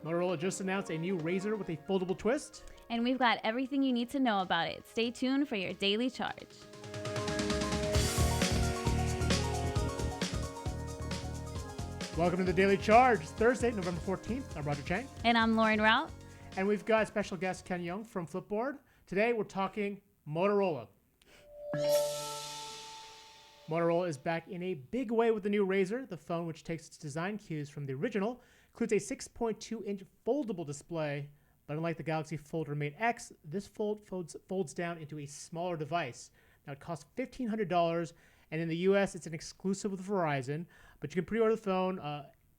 Motorola just announced a new Razr with a foldable twist. And we've got everything you need to know about it. Stay tuned for your daily charge. Welcome to the Daily Charge. It's Thursday, November 14th. I'm Roger Chang. And I'm Lauren Rout. And we've got special guest Ken Young from Flipboard. Today we're talking Motorola. Motorola is back in a big way with the new Razr. The phone, which takes its design cues from the original, includes a 6.2-inch foldable display. But unlike the Galaxy Fold or Mate X, this folds down into a smaller device. Now it costs $1,500, and in the US it's an exclusive with Verizon. But you can pre-order the phone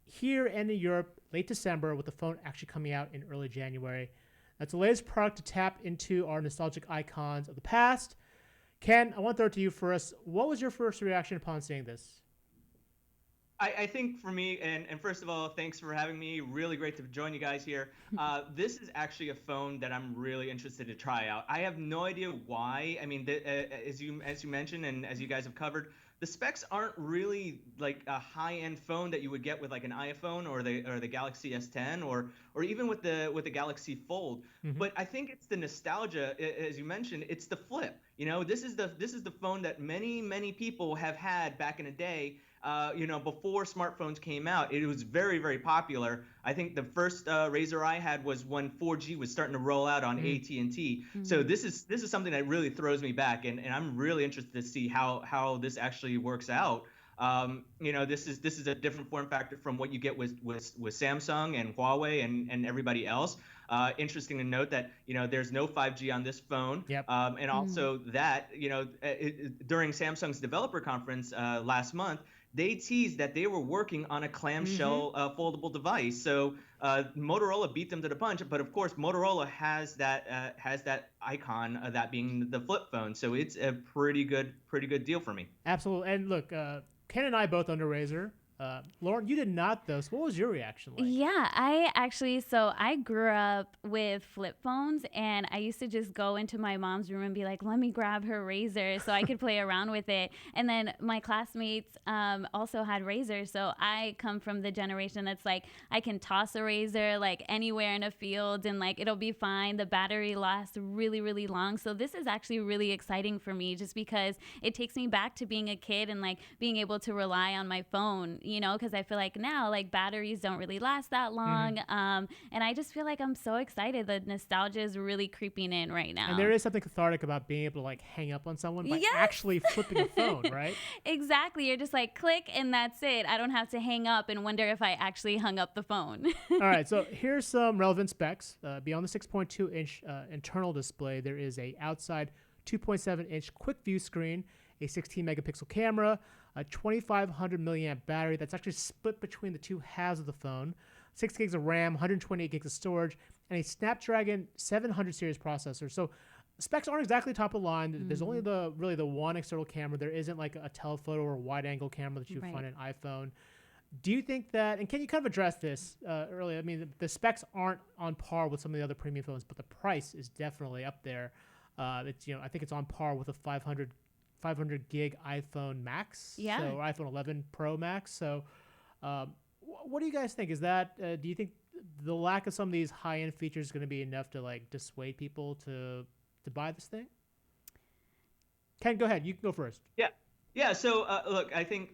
here and in Europe late December, with the phone actually coming out in early January. That's the latest product to tap into our nostalgic icons of the past. Ken, I want to throw it to you first. What was your first reaction upon seeing this? I think for me, and first of all, thanks for having me. Really great to join you guys here. This is actually a phone that I'm really interested to try out. I have no idea why. I mean, as you mentioned and as you guys have covered, the specs aren't really like a high-end phone that you would get with like an iPhone or the Galaxy S10 or even with the Galaxy Fold. Mm-hmm. But I think it's the nostalgia, as you mentioned. It's the flip. You know, this is the phone that many people have had back in the day. Before smartphones came out. It was very, very popular. I think the first Razr I had was when 4G was starting to roll out on AT&T. Mm-hmm. So this is something that really throws me back, and I'm really interested to see how this actually works out. This is a different form factor from what you get with Samsung and Huawei and everybody else. Interesting to note that there's no 5G on this phone. Yep. And also that during Samsung's developer conference last month, they teased that they were working on a clamshell foldable device. So Motorola beat them to the punch, but of course Motorola has that icon of that being the flip phone. So it's a pretty good deal for me. Absolutely. And look, Ken and I both owned a Razr. Lauren, you did not though. So what was your reaction like? Yeah, I grew up with flip phones, and I used to just go into my mom's room and be like, let me grab her Razr so I could play around with it. And then my classmates also had Razrs, so I come from the generation that's like, I can toss a Razr like anywhere in a field and like it'll be fine. The battery lasts really, really long. So this is actually really exciting for me just because it takes me back to being a kid and like being able to rely on my phone, because I feel like now like batteries don't really last that long. And I just feel like I'm so excited. The nostalgia is really creeping in right now. And there is something cathartic about being able to like hang up on someone by actually flipping a phone, right? Exactly. You're just like click and that's it. I don't have to hang up and wonder if I actually hung up the phone. All right. So here's some relevant specs. Beyond the 6.2-inch internal display, there is a outside 2.7-inch quick view screen, a 16-megapixel camera, a 2,500 milliamp battery that's actually split between the two halves of the phone, 6 gigs of RAM, 128 gigs of storage, and a Snapdragon 700 series processor. So specs aren't exactly top of the line. There's only the one external camera. There isn't like a telephoto or wide-angle camera that you find in an iPhone. Do you think that, and can you kind of address this earlier? I mean, the specs aren't on par with some of the other premium phones, but the price is definitely up there. I think it's on par with a 500 gig iPhone Max, so iPhone 11 Pro Max. So, what do you guys think? Is that do you think the lack of some of these high end features is going to be enough to like dissuade people to buy this thing? Ken, go ahead. You can go first. Yeah. So look, I think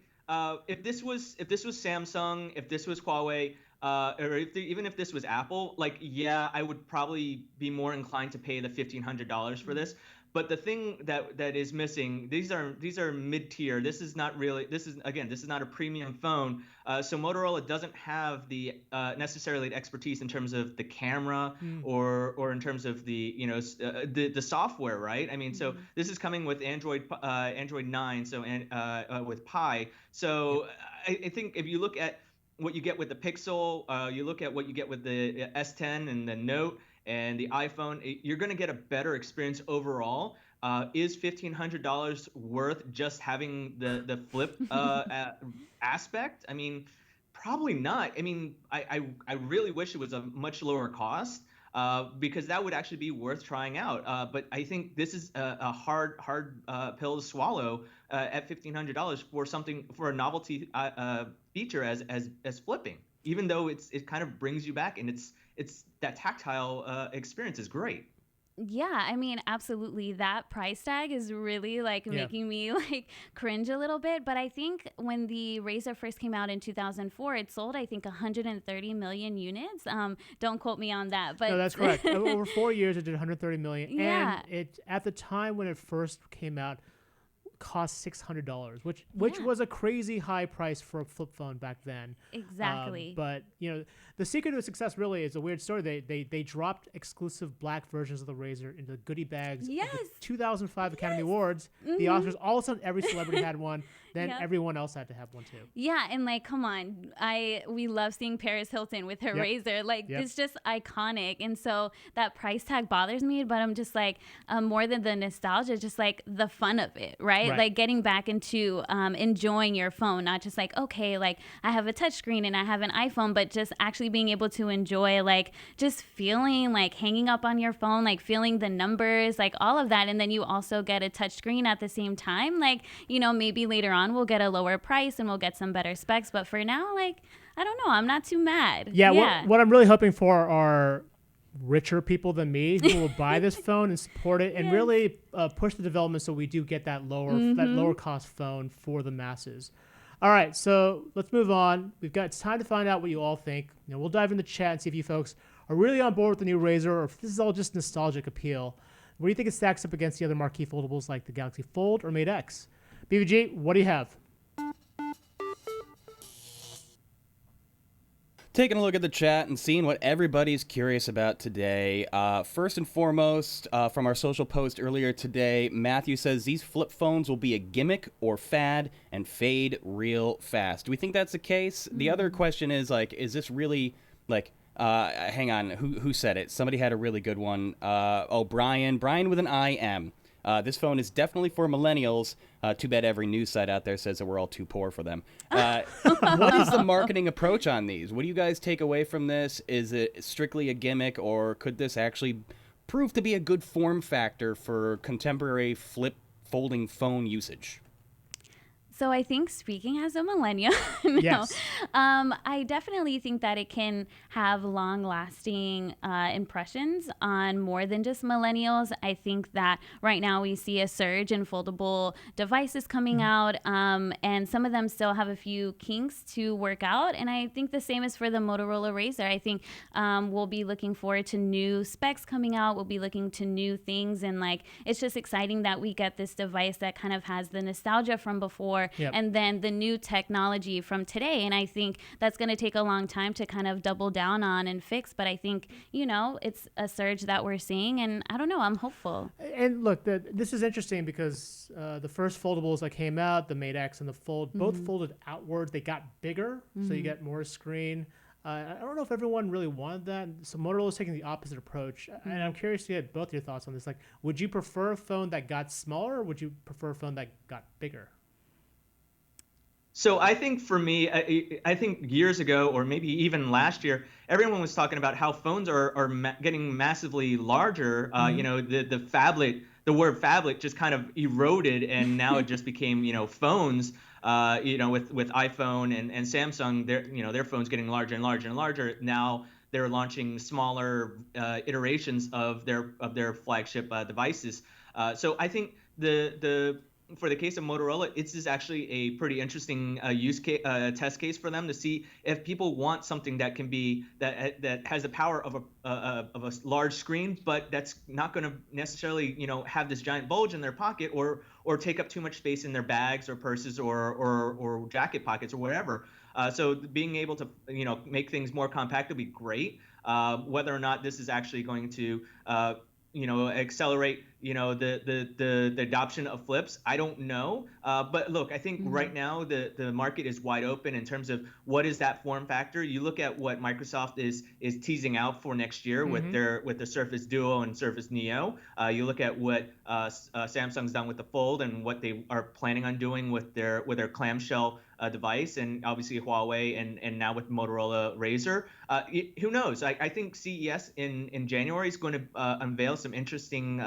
if this was Samsung, if this was Huawei, or even if this was Apple, I would probably be more inclined to pay the $1,500 for this. But the thing that is missing, these are mid-tier. This is not a premium phone. So Motorola doesn't have the necessarily the expertise in terms of the camera or in terms of the software, right? I mean, so this is coming with Android 9, so with Pie. So I think if you look at what you get with the Pixel, you look at what you get with the S10 and the Note and the iPhone, you're going to get a better experience overall. Is $1,500 worth just having the flip aspect? I mean, probably not. I mean, I really wish it was a much lower cost. Because that would actually be worth trying out. But I think this is a hard pill to swallow at $1,500 for a novelty feature as flipping. even though it kind of brings you back, and it's that tactile experience is great. Yeah, I mean, absolutely. That price tag is really like Yeah. making me like cringe a little bit. But I think when the Razr first came out in 2004, it sold, I think, 130 million units. Don't quote me on that, No, but that's correct. Over 4 years, it did 130 million, yeah, and it at the time when it first came out cost $600, which yeah, was a crazy high price for a flip phone back then. exactly. But the secret to success really is a weird story. They dropped exclusive black versions of the Razr into the goodie bags of Yes. the 2005 Academy Yes. Awards, the Mhm. Oscars. All of a sudden, every celebrity had one. Then Yep. everyone else had to have one too. Yeah, and like, come on, we love seeing Paris Hilton with her Yep. Razr. Like, Yep. it's just iconic, and so that price tag bothers me. But I'm just like, more than the nostalgia, just like the fun of it, right? Right. Like getting back into enjoying your phone, not just like, okay, like I have a touchscreen and I have an iPhone, but just actually being able to enjoy, like, just feeling like hanging up on your phone, like feeling the numbers, like all of that, and then you also get a touchscreen at the same time. Like, maybe later on we'll get a lower price and we'll get some better specs, but for now, like, I don't know, I'm not too mad. Yeah. What I'm really hoping for are richer people than me who will buy this phone and support it and Yes. really push the development so we do get that lower cost phone for the masses. All right, so let's move on. It's time to find out what you all think. We'll dive in the chat and see if you folks are really on board with the new Razr or if this is all just nostalgic appeal. What do you think it stacks up against the other marquee foldables like the Galaxy Fold or Mate X? BVG, what do you have? Taking a look at the chat and seeing what everybody's curious about today. First and foremost, from our social post earlier today, Matthew says these flip phones will be a gimmick or fad and fade real fast. Do we think that's the case? The other question is, like, is this really, like, hang on, who said it? Somebody had a really good one. Brian with an IM. This phone is definitely for millennials. Too bad every news site out there says that we're all too poor for them. What is the marketing approach on these? What do you guys take away from this? Is it strictly a gimmick, or could this actually prove to be a good form factor for contemporary folding phone usage? So I think, speaking as a millennial, Yes. I definitely think that it can have long-lasting impressions on more than just millennials. I think that right now we see a surge in foldable devices coming out, and some of them still have a few kinks to work out. And I think the same is for the Motorola Razr. I think we'll be looking forward to new specs coming out. We'll be looking to new things, and like, it's just exciting that we get this device that kind of has the nostalgia from before. Yep. And then the new technology from today. And I think that's going to take a long time to kind of double down on and fix. But I think, it's a surge that we're seeing. And I don't know, I'm hopeful. And look, this is interesting because the first foldables that came out, the Mate X and the Fold, both folded outward. They got bigger, so you get more screen. I don't know if everyone really wanted that. So Motorola's taking the opposite approach. And I'm curious to get both your thoughts on this. Like, would you prefer a phone that got smaller, or would you prefer a phone that got bigger? So I think for me, I think years ago, or maybe even last year, everyone was talking about how phones are getting massively larger. The phablet, the word phablet just kind of eroded, and now it just became, phones. With iPhone and Samsung, their phones getting larger and larger and larger. Now they're launching smaller iterations of their flagship devices. So I think for the case of Motorola, it's is actually a pretty interesting test case for them to see if people want something that can be that has the power of a large screen, but that's not going to necessarily have this giant bulge in their pocket or take up too much space in their bags or purses or jacket pockets or whatever. So being able to make things more compact would be great. Whether or not this is actually going to accelerate the adoption of flips, I don't know. But look, I think right now the market is wide open in terms of what is that form factor. You look at what Microsoft is teasing out for next year with the Surface Duo and Surface Neo. You look at what Samsung's done with the Fold and what they are planning on doing with their clamshell device, and obviously Huawei and now with Motorola Razr. Who knows? I think CES in January is going to unveil some interesting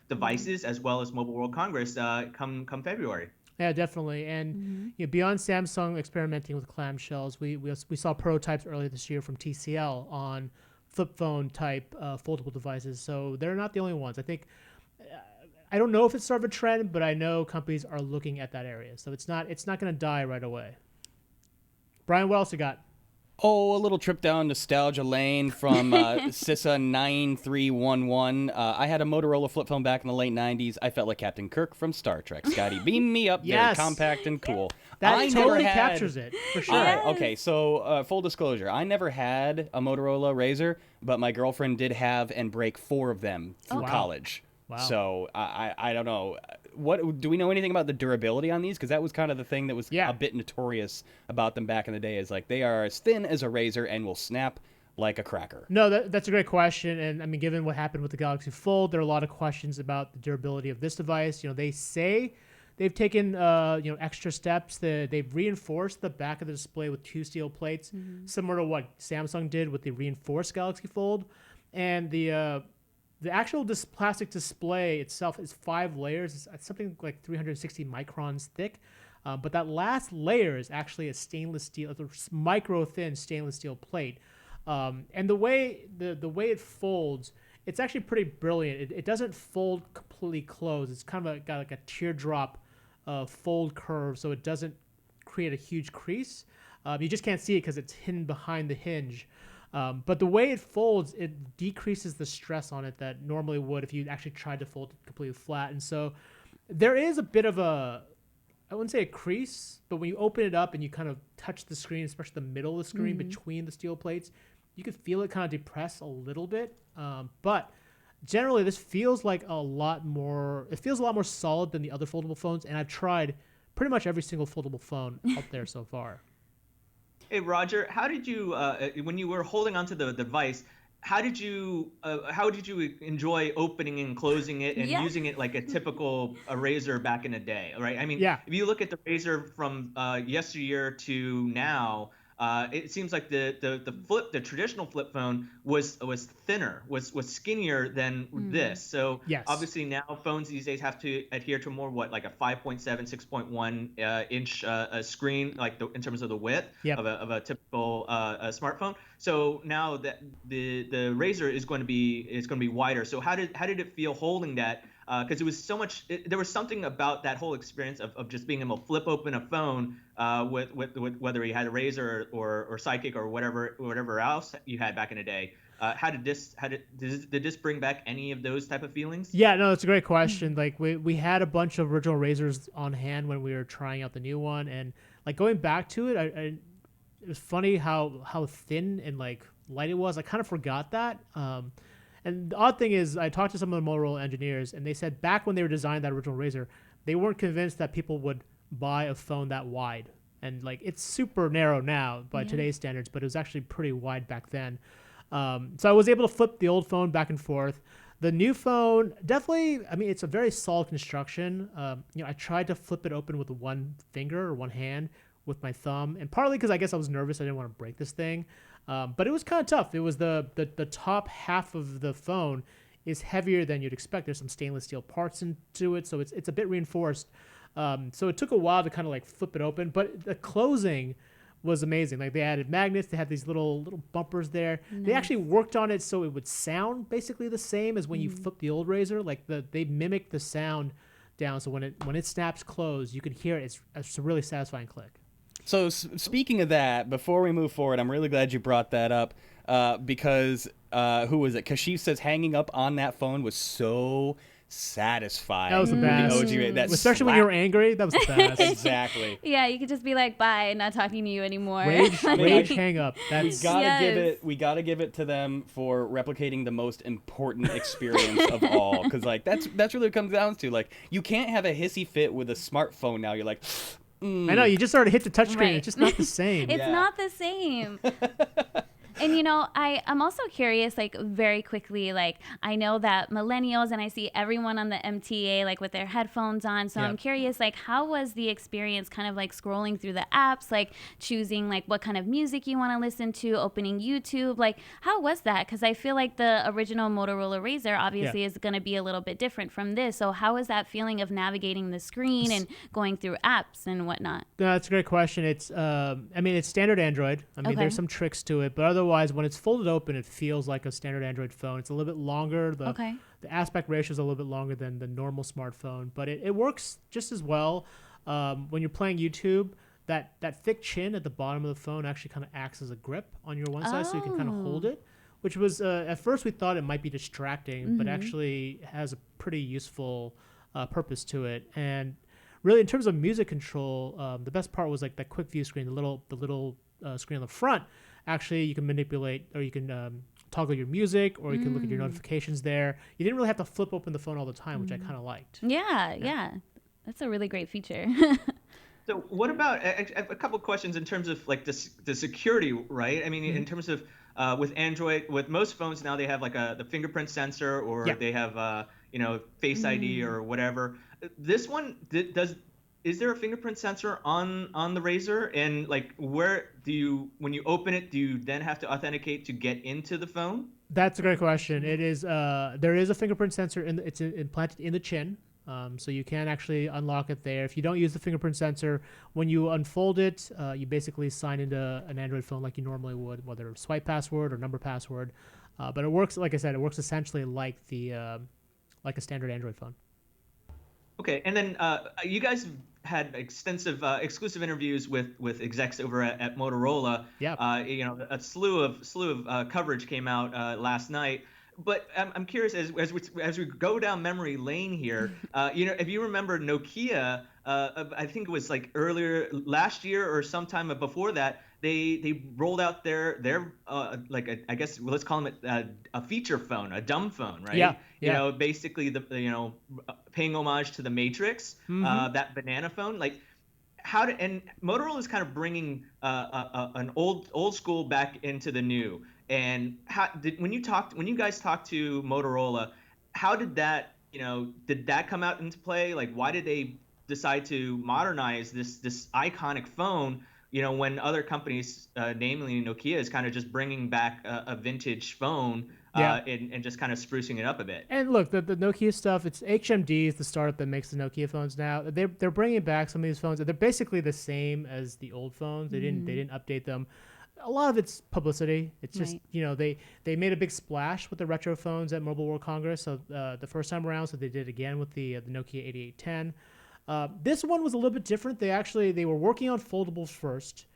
devices as well as Mobile World Congress come February. Yeah, definitely. And beyond Samsung experimenting with clamshells, we saw prototypes earlier this year from TCL on flip phone type foldable devices. So they're not the only ones. I think I don't know if it's sort of a trend, but I know companies are looking at that area. So it's not going to die right away. Brian, what else you got? Oh, a little trip down nostalgia lane from CISA 9311. I had a Motorola flip phone back in the late 90s. I felt like Captain Kirk from Star Trek. Scotty, beam me up. Yes. Very compact and cool. That I totally never had- captures it, for sure. All right, okay, so full disclosure, I never had a Motorola Razr, but my girlfriend did have and break 4 of them through Wow. college. Wow. So I don't know. What do we know anything about the durability on these? Because that was kind of the thing that was a bit notorious about them back in the day. Is like they are as thin as a razor and will snap like a cracker. No, that's a great question. And I mean, given what happened with the Galaxy Fold, there are a lot of questions about the durability of this device. They say they've taken extra steps. They've reinforced the back of the display with 2 steel plates, similar to what Samsung did with the reinforced Galaxy Fold, and the actual plastic display itself is 5 layers. It's something like 360 microns thick. But that last layer is actually a stainless steel, a micro thin stainless steel plate. And the way it folds, it's actually pretty brilliant. It doesn't fold completely closed. It's kind of got like a teardrop fold curve, so it doesn't create a huge crease. You just can't see it because it's hidden behind the hinge. But the way it folds, it decreases the stress on it that normally would if you actually tried to fold it completely flat. And so there is a bit of I wouldn't say a crease, but when you open it up and you kind of touch the screen, especially the middle of the screen between the steel plates, you could feel it kind of depress a little bit. But generally, this feels like it feels a lot more solid than the other foldable phones. And I've tried pretty much every single foldable phone out there so far. Hey, Roger, how did you, when you were holding onto the device, how did you enjoy opening and closing it and using it like a typical Razr back in the day, right? I mean, if you look at the Razr from yesteryear to now, it seems like the traditional flip phone was thinner, was skinnier than this. So obviously now phones these days have to adhere to more like a 5.7, 6.1 inch screen, like in terms of the width of a typical smartphone. So now that the Razr is going to be wider. So how did it feel holding that? Because it was so much. There was something about that whole experience of just being able to flip open a phone with whether you had a Razr or Sidekick or whatever else you had back in the day. Did this bring back any of those type of feelings? Yeah, no, it's a great question. Like we had a bunch of original Razrs on hand when we were trying out the new one, and like going back to it, it was funny how thin and like light it was. I kind of forgot that. And the odd thing is, I talked to some of the Motorola engineers, and they said back when they were designing that original Razr, they weren't convinced that people would buy a phone that wide. And like it's super narrow now by today's standards, but it was actually pretty wide back then. So I was able to flip the old phone back and forth. The new phone, definitely, I mean, it's a very solid construction. I tried to flip it open with one finger or one hand with my thumb, and partly because I guess I was nervous. I didn't want to break this thing. But it was kind of tough. It was the top half of the phone is heavier than you'd expect. There's some stainless steel parts into it, so it's a bit reinforced. So it took a while to kind of like flip it open, but the closing was amazing. Like they added magnets, they had these little bumpers there. Nice. They actually worked on it so it would sound basically the same as when you flip the old Razr. Like they mimicked the sound down, so when it snaps closed, you can hear it. It's a really satisfying click. So speaking of that, before we move forward, I'm really glad you brought that up because who was it? Kashif says hanging up on that phone was so satisfying. That was the best. Especially when you were angry, that was the best. Exactly. Yeah, you could just be like, bye, not talking to you anymore. Rage hang up. We gotta give it to them for replicating the most important experience of all. Because like that's really what it comes down to. Like you can't have a hissy fit with a smartphone now. You're like, I know, you just sort of hit the touchscreen. Right. It's just not the same. It's not the same. And And I'm also curious, like very quickly, like I know that millennials and I see everyone on the MTA like with their headphones on. So I'm curious, like how was the experience kind of like scrolling through the apps, like choosing like what kind of music you want to listen to, opening YouTube, like how was that? Because I feel like the original Motorola Razr obviously is going to be a little bit different from this. So how was that feeling of navigating the screen and going through apps and whatnot? That's a great question. It's, it's standard Android. I mean, there's some tricks to it, but otherwise, when it's folded open, it feels like a standard Android phone. It's a little bit longer. The aspect ratio is a little bit longer than the normal smartphone, but it works just as well. When you're playing YouTube, that thick chin at the bottom of the phone actually kind of acts as a grip on your one side, so you can kind of hold it, which was, at first we thought it might be distracting, but actually has a pretty useful purpose to it. And really, in terms of music control, the best part was like that quick view screen, the little screen on the front. Actually, you can manipulate, or you can toggle your music, or you can look at your notifications there. You didn't really have to flip open the phone all the time, which I kind of liked. Yeah. That's a really great feature. So what about a couple of questions in terms of like the security, right? I mean, in terms of with Android, with most phones now, they have like the fingerprint sensor, or they have Face ID or whatever. This one is there a fingerprint sensor on the Razr? And like, where when you open it, do you then have to authenticate to get into the phone? That's a great question. It is there is a fingerprint sensor it's implanted in the chin. So you can actually unlock it there. If you don't use the fingerprint sensor, when you unfold it, you basically sign into an Android phone like you normally would, whether swipe password or number password. But it works, like I said, it works essentially like like a standard Android phone. Okay, and then you guys had extensive exclusive interviews with execs over at Motorola. Yeah. A slew of coverage came out last night. But I'm curious, as we go down memory lane here, if you remember Nokia, I think it was like earlier last year or sometime before that, they rolled out their I guess let's call them a feature phone, a dumb phone, right? Yeah. Basically paying homage to the Matrix, that banana phone, like. And Motorola is kind of bringing an old school back into the new. And when you guys talked to Motorola, how did that come out into play? Like, why did they decide to modernize this iconic phone? When other companies, namely Nokia, is kind of just bringing back a vintage phone. And just kind of sprucing it up a bit. And look, the Nokia stuff, it's HMD is the startup that makes the Nokia phones now. They're bringing back some of these phones. They're basically the same as the old phones. They didn't update them. A lot of it's publicity. It's just, they made a big splash with the retro phones at Mobile World Congress the first time around, so they did again with the Nokia 8810. This one was a little bit different. They were working on foldables first,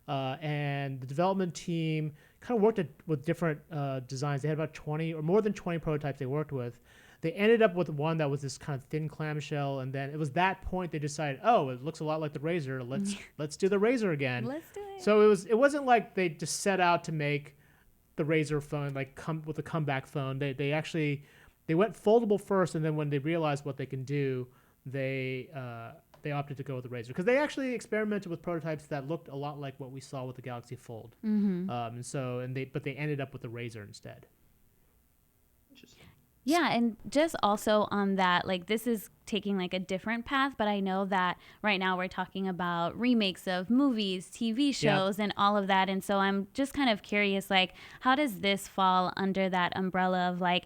and the development team kind of worked with different designs. They had about 20 or more than 20 prototypes they worked with. They ended up with one that was this kind of thin clamshell, and then it was that point they decided, it looks a lot like the Razr. Let's do the Razr again. Let's do it. So it wasn't like they just set out to make the Razr phone with a comeback phone. They went foldable first, and then when they realized what they can do, they opted to go with the Razr, because they actually experimented with prototypes that looked a lot like what we saw with the Galaxy Fold. But they ended up with the Razr instead. Interesting. Yeah, and just also on that, like this is taking like a different path, but I know that right now we're talking about remakes of movies, TV shows, and all of that. And so I'm just kind of curious, like, how does this fall under that umbrella of like,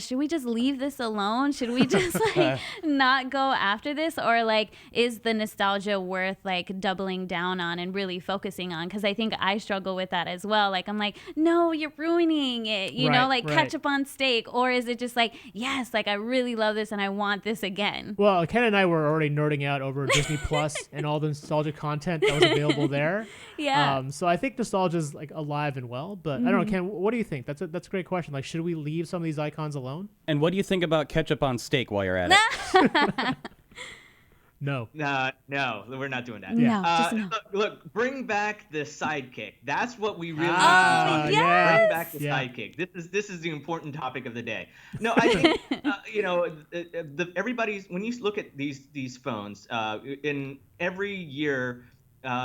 should we just leave this alone? Should we just like not go after this? Or like, is the nostalgia worth like doubling down on and really focusing on? Because I think I struggle with that as well. Like, I'm like, no, you're ruining it, ketchup on steak. Or is it just like, yes, like I really love this and I want this again? Well, Ken and I were already nerding out over Disney Plus and all the nostalgia content that was available there. Yeah. So I think nostalgia is like alive and well, but I don't know, Ken, what do you think? That's a great question. Like, should we leave some of these icons alone? And what do you think about ketchup on steak while you're at it? No, we're not doing that. No, Look, bring back the sidekick. That's what we really need to talk about. Bring back the sidekick. This is the important topic of the day. No, I think everybody's, when you look at these phones, in every year,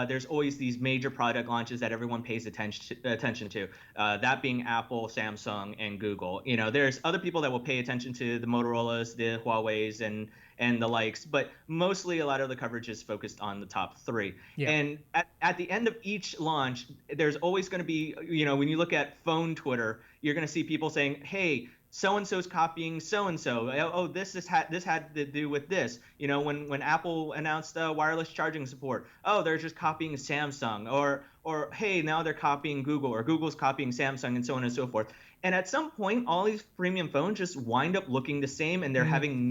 there's always these major product launches that everyone pays attention to. That being Apple, Samsung, and Google. There's other people that will pay attention to the Motorola's, the Huawei's, and the likes, but mostly a lot of the coverage is focused on the top three. Yeah. And at the end of each launch, there's always going to be, when you look at phone Twitter, you're going to see people saying, hey, so-and-so's copying so-and-so. Oh, this had to do with this. When Apple announced wireless charging support, oh, they're just copying Samsung. Or hey, now they're copying Google, or Google's copying Samsung, and so on and so forth. And at some point, all these premium phones just wind up looking the same, and they're having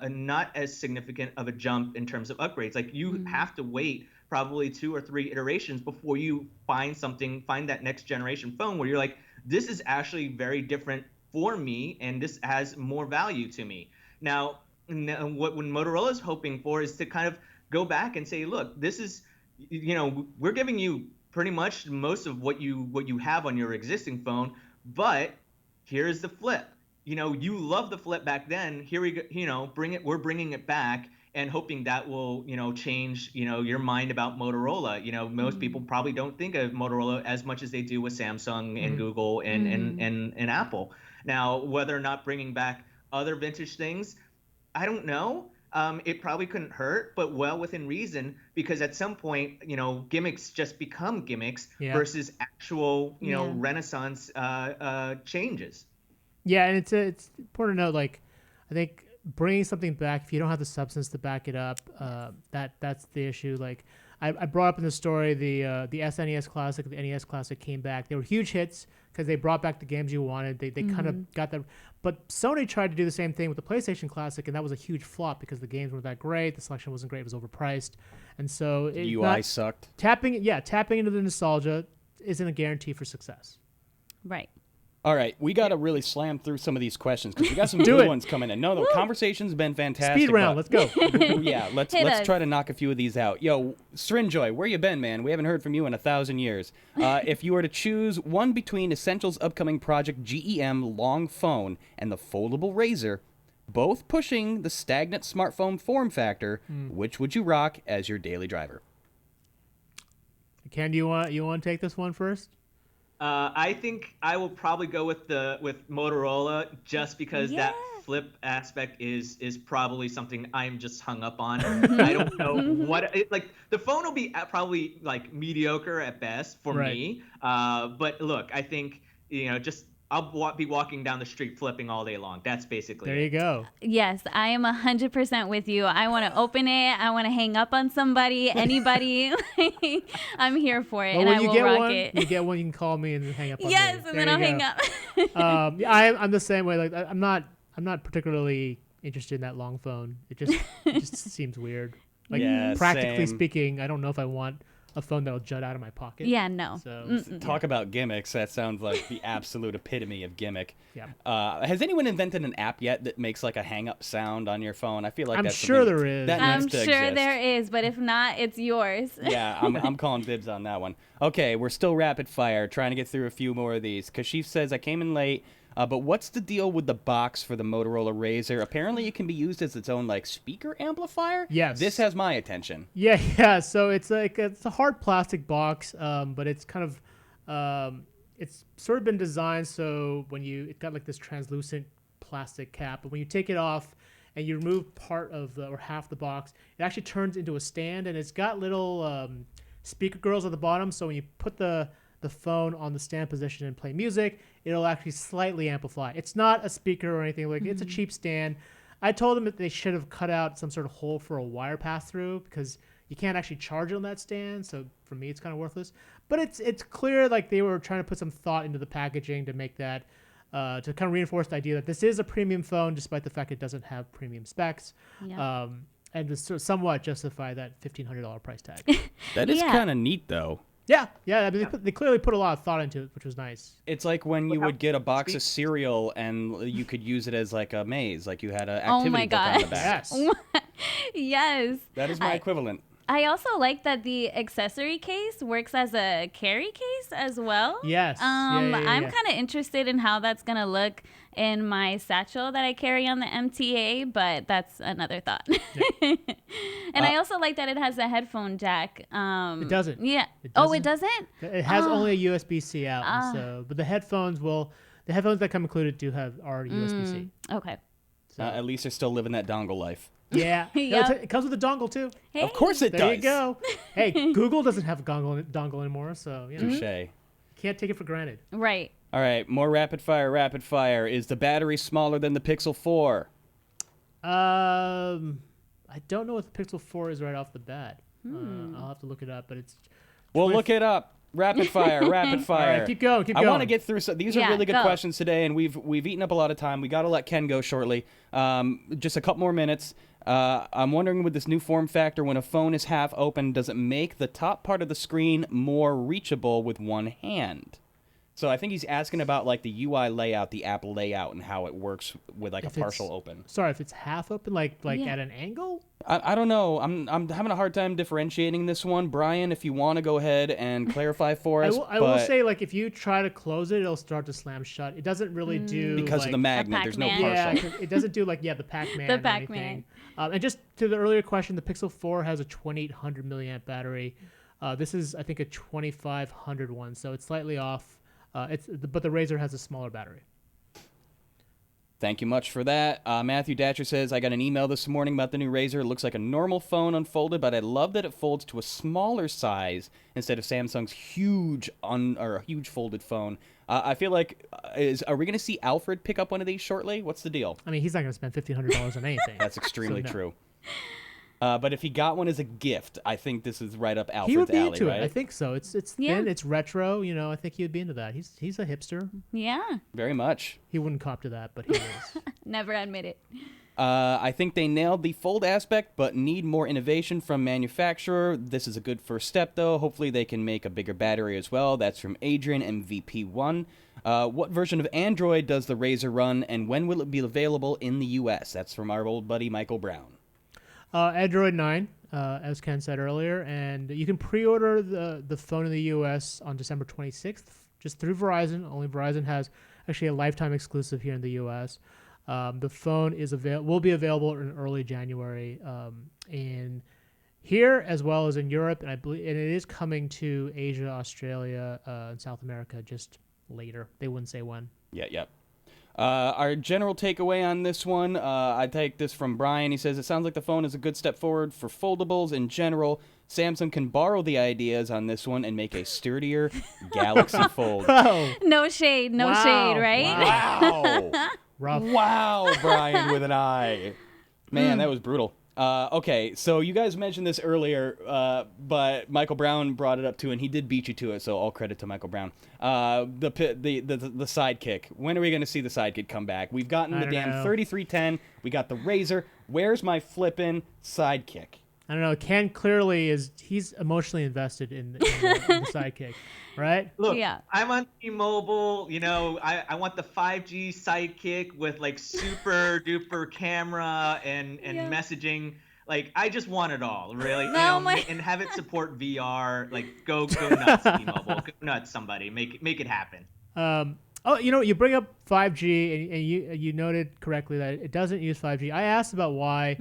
not as significant of a jump in terms of upgrades. Like you have to wait probably 2 or 3 iterations before you find that next generation phone where you're like, this is actually very different for me, and this has more value to me. Now, what Motorola is hoping for is to kind of go back and say, look, this is, we're giving you pretty much most of what you have on your existing phone, but here's the flip. You love the flip back then. Here we go. We're bringing it back, and hoping that will change your mind about Motorola. Most people probably don't think of Motorola as much as they do with Samsung and Google and Apple. Now, whether or not bringing back other vintage things, I don't know. It probably couldn't hurt, but well within reason, because at some point, gimmicks just become gimmicks versus actual, renaissance changes. Yeah, and it's important to note, like, I think bringing something back, if you don't have the substance to back it up, that's the issue. Like, I brought up in the story the SNES Classic, the NES Classic came back. They were huge hits because they brought back the games you wanted. They kind of got that. But Sony tried to do the same thing with the PlayStation Classic, and that was a huge flop because the games weren't that great, the selection wasn't great, it was overpriced, and so the UI sucked. Tapping into the nostalgia isn't a guarantee for success. Right. All right, we got to really slam through some of these questions because we got some good ones coming in. No, the conversation's been fantastic. Speed round, let's go. Yeah, let's try to knock a few of these out. Yo, Srinjoy, where you been, man? We haven't heard from you in 1,000 years. If you were to choose one between Essential's upcoming Project GEM long phone and the foldable Razr, both pushing the stagnant smartphone form factor, which would you rock as your daily driver? Ken, do you want to take this one first? I think I will probably go with Motorola just because that flip aspect is probably something I'm just hung up on. I don't know the phone will be probably like mediocre at best for me. But look, I think I'll be walking down the street flipping all day long. That's basically There you go. Yes, I am 100% with you. I want to open it. I want to hang up on somebody, anybody. I'm here for it, and I will rock it. You get one, you can call me and hang up on me. Yes, and then I'll hang up. I'm the same way. Like I'm not particularly interested in that long phone. It just seems weird. Like practically speaking, I don't know if I want a phone that'll jut out of my pocket. Yeah, no. So talk about gimmicks. That sounds like the absolute epitome of gimmick. Yeah. Has anyone invented an app yet that makes like a hang-up sound on your phone? I feel like I'm sure there is. I'm sure there is, but if not, it's yours. Yeah, I'm calling dibs on that one. Okay, we're still rapid fire, trying to get through a few more of these. Kashif says, I came in late. But what's the deal with the box for the Motorola Razr? Apparently, it can be used as its own like speaker amplifier. Yes, this has my attention. Yeah. So it's a hard plastic box, but it's kind of it's sort of been designed so it's got like this translucent plastic cap, but when you take it off and you remove part of or half the box, it actually turns into a stand, and it's got little speaker grills at the bottom. So when you put the phone on the stand position and play music, it'll actually slightly amplify. It's not a speaker or anything. Like it's a cheap stand. I told them that they should have cut out some sort of hole for a wire pass through because you can't actually charge it on that stand. So for me, it's kind of worthless. But it's clear like they were trying to put some thought into the packaging to make that to kind of reinforce the idea that this is a premium phone, despite the fact it doesn't have premium specs. Yeah. And to somewhat justify that $1,500 price tag. That is kind of neat, though. Yeah. I mean, they clearly put a lot of thought into it, which was nice. It's like when you would get a box of cereal and you could use it as like a maze, like you had an activity book on the back. Yes. Yes. That is my equivalent. I also like that the accessory case works as a carry case as well. Yes. I'm yeah. kind of interested in how that's going to look in my satchel that I carry on the MTA, but that's another thought. And I also like that it has a headphone jack. It doesn't. Yeah. It Oh, it doesn't? doesn't? It has only a USB-C out, and so but the headphones that come included do have are USB-C. Okay. So At least they're still living that dongle life. yeah, Yep. it comes with a dongle too. Hey. Of course it There does. you go. Hey, Google doesn't have a dongle anymore, so you know, Touche. can't take it for granted. Right. All right, more rapid fire. Rapid fire. Is the battery smaller than the Pixel 4? I don't know what the Pixel 4 is right off the bat. I'll have to look it up, but it's. Well, look it up. Rapid fire. Rapid fire. All right, keep going. I want to get through. These are Yeah, really good go. questions today, and we've eaten up a lot of time. We got to let Ken go shortly. Just a couple more minutes. I'm wondering, with this new form factor, when a phone is half open, does it make the top part of the screen more reachable with one hand? So I think he's asking about like the UI layout, the Apple layout, and how it works with like If a it's- partial open. Sorry, if it's half open, like Yeah. at an angle. I don't know. I'm having a hard time differentiating this one. Brian, if you want to go ahead and clarify for us. I will say, like, if you try to close it, it'll start to slam shut. It doesn't really do because like, of the magnet, there's no Pac-Man. partial. Yeah, it doesn't do like the Pac-Man. The or Pac-Man. anything. And just to the earlier question, the Pixel 4 has a 2800 milliamp battery. This is, I think, a 2500 one, so it's slightly off. But the Razr has a smaller battery. Thank you much for that. Matthew Datcher says, I got an email this morning about the new Razr. It looks like a normal phone unfolded, but I love that it folds to a smaller size instead of Samsung's huge folded phone. I feel like, are we going to see Alfred pick up one of these shortly? What's the deal? I mean, he's not going to spend $1,500 on anything. That's extremely So, no. true. But if he got one as a gift, I think this is right up Alfred's He would be alley, into right? it. I think so. It's Yeah. thin, it's retro. You know, I think he would be into that. He's a hipster. Yeah. Very much. He wouldn't cop to that, but he is. Never admit it. I think they nailed the fold aspect, but need more innovation from manufacturer. This is a good first step, though. Hopefully they can make a bigger battery as well. That's from Adrian MVP1. What version of Android does the Razr run, and when will it be available in the U.S.? That's from our old buddy Michael Brown. Android 9, as Ken said earlier, and you can pre-order the phone in the U.S. on December 26th, just through Verizon. Only Verizon has actually a lifetime exclusive here in the U.S. The phone will be available in early January in here as well as in Europe, and I believe it is coming to Asia, Australia, and South America just later. They wouldn't say when. Yeah. Our general takeaway on this one, I take this from Brian. He says, it sounds like the phone is a good step forward for foldables in general. Samsung can borrow the ideas on this one and make a sturdier Galaxy Fold. Oh, No shade, no Wow. shade, right? Wow. rough. Wow, Brian with an I. Man, that was brutal. Okay, so you guys mentioned this earlier, but Michael Brown brought it up too, and he did beat you to it. So all credit to Michael Brown. The sidekick. When are we going to see the sidekick come back? We've gotten the I don't damn know. 3310. We got the Razr. Where's my flippin' sidekick? I don't know. Ken clearly he's emotionally invested in the sidekick, right? Look, Yeah. I'm on T-Mobile. You know, I want the 5G sidekick with like super duper camera and Yeah. messaging. Like, I just want it all, really. You No, know, my- and have it support VR. Like, go nuts, T-Mobile. Go nuts, somebody. Make it happen. Oh, you know, you bring up 5G, and you noted correctly that it doesn't use 5G. I asked about why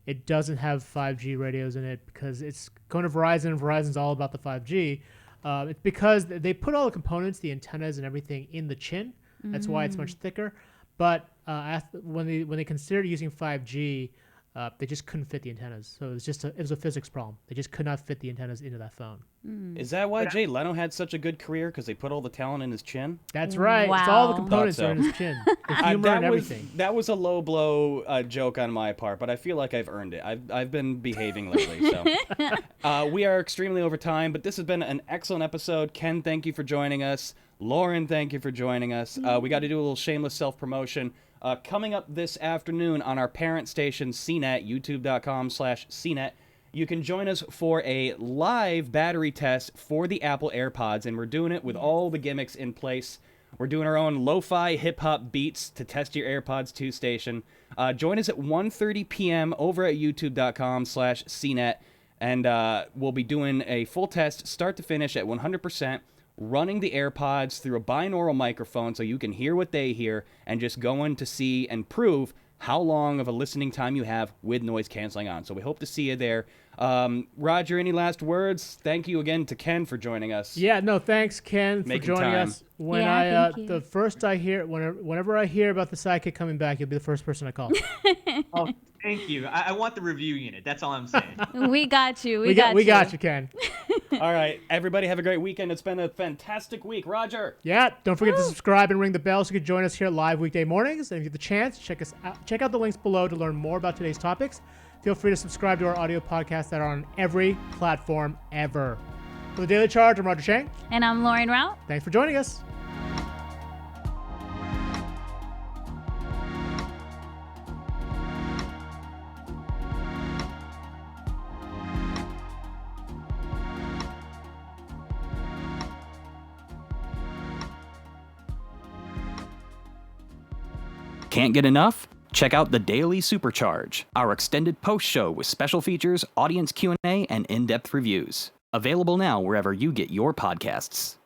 it doesn't have 5G radios in it because it's going to Verizon, and Verizon's all about the 5G. It's because they put all the components, the antennas, and everything in the chin. That's why it's much thicker. But when they considered using 5G, they just couldn't fit the antennas. So it was a physics problem. They just could not fit the antennas into that phone. Is that why Jay Leno had such a good career? Because they put all the talent in his chin? That's right. It's all the Wow. components Thought so. are in his chin. The humor and everything. That was a low blow joke on my part, but I feel like I've earned it. I've been behaving lately, so we are extremely over time, but this has been an excellent episode. Ken, thank you for joining us. Lauren, thank you for joining us. We got to do a little shameless self-promotion. Coming up this afternoon on our parent station, CNET, youtube.com/CNET, you can join us for a live battery test for the Apple AirPods, and we're doing it with all the gimmicks in place. We're doing our own lo-fi hip-hop beats to test your AirPods 2 station. Join us at 1:30 p.m. over at youtube.com/CNET. And we'll be doing a full test, start to finish at 100%, running the AirPods through a binaural microphone so you can hear what they hear, and just going to see and prove how long of a listening time you have with noise canceling on. So we hope to see you there. Roger, any last words? Thank you again to Ken for joining us. Yeah, no, thanks, Ken, Making for joining time. us. When thank you. the first I hear, whenever I hear about the sidekick coming back, you'll be the first person I call. Oh, thank you. I want the review unit. That's all I'm saying. We got you. We got you, Ken. All right, everybody have a great weekend. It's been a fantastic week. Roger. Yeah, don't forget to subscribe and ring the bell so you can join us here live weekday mornings. And if you get the chance, check out the links below to learn more about today's topics. Feel free to subscribe to our audio podcasts that are on every platform ever. For the Daily Charge, I'm Roger Chang. And I'm Lauren Rout. Thanks for joining us. Can't get enough? Check out the Daily Supercharge, our extended post show with special features, audience Q&A, and in-depth reviews. Available now wherever you get your podcasts.